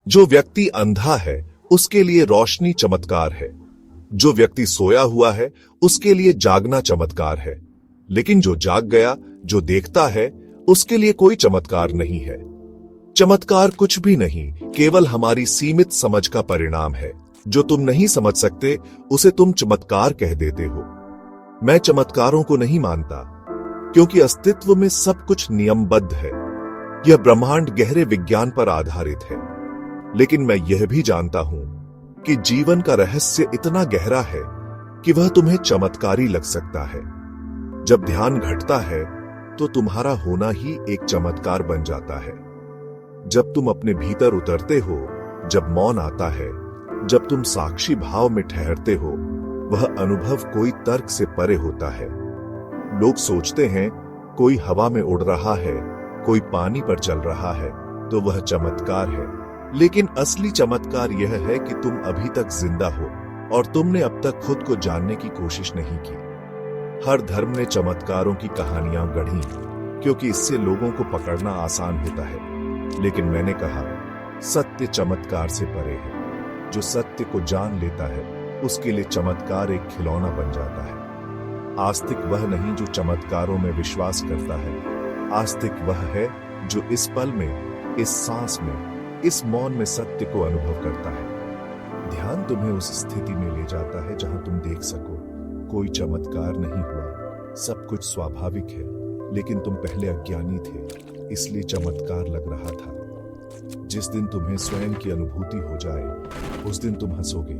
जो व्यक्ति अंधा है उसके लिए रोशनी चमत्कार है। जो व्यक्ति सोया हुआ है उसके लिए जागना चमत्कार है। लेकिन जो जाग गया, जो देखता है, उसके लिए कोई चमत्कार नहीं है। चमत्कार कुछ भी नहीं, केवल हमारी सीमित समझ का परिणाम है। जो तुम नहीं समझ सकते उसे तुम चमत्कार कह देते हो। मैं चमत्कारों को नहीं मानता, क्योंकि अस्तित्व में सब कुछ नियमबद्ध है। यह ब्रह्मांड गहरे विज्ञान पर आधारित है। लेकिन मैं यह भी जानता हूं कि जीवन का रहस्य इतना गहरा है कि वह तुम्हें चमत्कारी लग सकता है। जब ध्यान घटता है तो तुम्हारा होना ही एक चमत्कार बन जाता है। जब तुम अपने भीतर उतरते हो, जब मौन आता है, जब तुम साक्षी भाव में ठहरते हो, वह अनुभव कोई तर्क से परे होता है। लोग सोचते हैं कोई हवा में उड़ रहा है, कोई पानी पर चल रहा है, तो वह चमत्कार है। लेकिन असली चमत्कार यह है कि तुम अभी तक जिंदा हो और तुमने अब तक खुद को जानने की कोशिश नहीं की। हर धर्म ने चमत्कारों की कहानियां गढ़ी, क्योंकि इससे लोगों को पकड़ना आसान होता है। लेकिन मैंने कहा, सत्य चमत्कार से परे है। जो सत्य को जान लेता है उसके लिए चमत्कार एक खिलौना बन जाता है। आस्तिक वह नहीं जो चमत्कारों में विश्वास करता है। आस्तिक वह है जो इस पल में, इस सांस में, इस मौन में सत्य को अनुभव करता है। ध्यान तुम्हें उस स्थिति में ले जाता है जहां तुम देख सको कोई चमत्कार नहीं हुआ, सब कुछ स्वाभाविक है। लेकिन तुम पहले अज्ञानी थे, इसलिए चमत्कार लग रहा था। जिस दिन तुम्हें स्वयं की अनुभूति हो जाए, उस दिन तुम हंसोगे,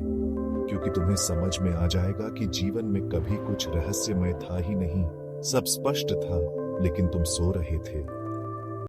क्योंकि तुम्हें समझ में आ जाएगा कि जीवन में कभी कुछ रहस्यमय था ही नहीं। सब स्पष्ट था, लेकिन तुम सो रहे थे।